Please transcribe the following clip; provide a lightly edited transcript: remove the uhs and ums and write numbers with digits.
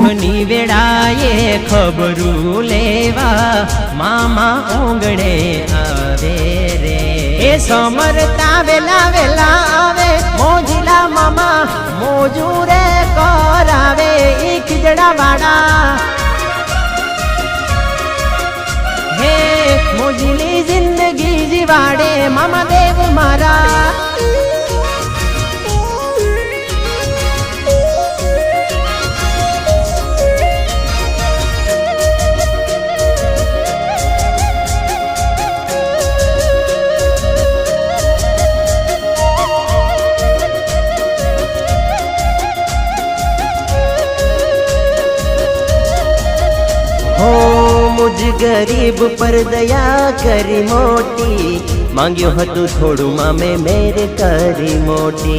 દુઃખની વેળાએ ખબરું લેવા મામા ઓંગણે આવે રે। એ સમરતા વેલા વેલા આવે મોજીલા મામા મોજૂરે કરાવે ઈ ખીજડા વાળા। હે મોજીલી જિંદગી જીવાડે મામા દેવ મારા। मुझ गरीब पर दया करी मोटी मांग्यो हतु थोड़ू मामे मेरे करी मोटी।